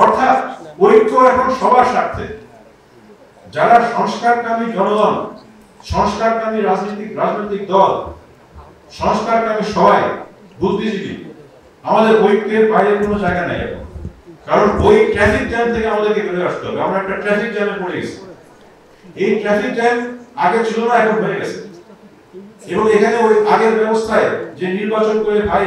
অর্থাৎ ঐক্য এখন সবার স্বার্থে। যারা সংস্কারকামী জনগণ, সংস্কারকামী রাজনৈতিক দল, সংস্কারকামী সবাই বুদ্ধিজীবী, আমাদের ঐক্যের বাইরে কোনো জায়গা নেই এখন। কারণ ওই ট্রাফিক জ্যাম থেকে আমাদেরকে বেরিয়ে আসতে হবে। আমরা একটা ট্রাফিক জ্যামে পড়ে গেছি। এই ট্রাফিক জ্যাম আগে ছিল না, এখন হয়ে গেছে। এবং এখানে ওই আগের ব্যবস্থায় যে নির্বাচন করে ভাই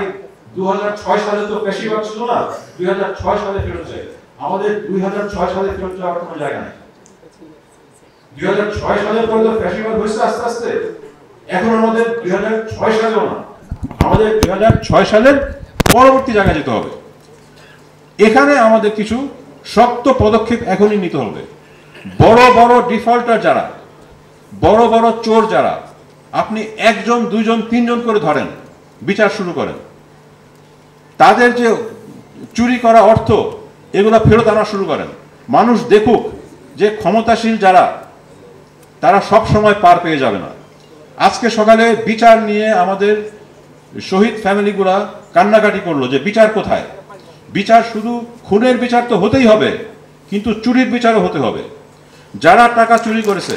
2006 সালে তো ফ্যাসিবাদ ছিল না, 2006 সালে ফেরত যায়। আমাদের 2006 সালে ফেরত যাওয়ার কোনো জায়গা নেই। 2006 সালের পরে তো ফ্যাসিবাদ হয়েছে আস্তে আস্তে। এখন আমাদের 2006 সালেও না, আমাদের 2006 সালের পরবর্তী জায়গায় যেতে হবে। এখানে আমাদের কিছু শক্ত পদক্ষেপ এখনই নিতে হবে। বড় বড় ডিফল্টার যারা, বড় বড় চোর যারা, আপনি একজন, দুইজন, তিনজন করে ধরেন, বিচার শুরু করেন। তাদের যে চুরি করা অর্থ, এগুলো ফেরত আনা শুরু করেন। মানুষ দেখুক যে ক্ষমতাশীল যারা, তারা সব সময় পার পেয়ে যাবে না। আজকে সকালে বিচার নিয়ে আমাদের শহীদ ফ্যামিলিগুলা কান্নাকাটি করলো যে বিচার কোথায়। বিচার শুধু খুনের বিচার তো হতেই হবে, কিন্তু চুরির বিচারও হতে হবে। যারা টাকা চুরি করেছে,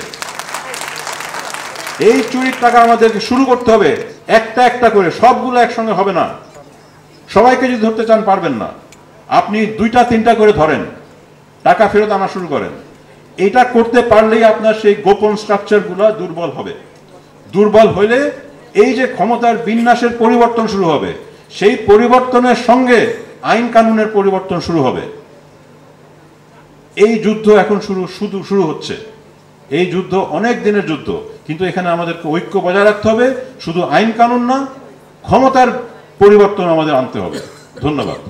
এই চুরির টাকা আমাদেরকে শুরু করতে হবে একটা একটা করে, সবগুলো একসঙ্গে হবে না। সবাইকে যদি ধরতে চান পারবেন না, আপনি দুইটা তিনটা করে ধরেন, টাকা ফেরত আনা শুরু করেন। এটা করতে পারলেই আপনার সেই গোপন স্ট্রাকচারগুলো দুর্বল হবে। দুর্বল হইলে এই যে ক্ষমতার বিন্যাসের পরিবর্তন শুরু হবে, সেই পরিবর্তনের সঙ্গে আইন কানুনের পরিবর্তন শুরু হবে। এই যুদ্ধ এখন শুরু হচ্ছে। এই যুদ্ধ অনেক দিনের যুদ্ধ, কিন্তু এখানে আমাদেরকে ঐক্য বজায় রাখতে হবে। শুধু আইন কানুন না, ক্ষমতার পরিবর্তন আমাদের আনতে হবে। ধন্যবাদ।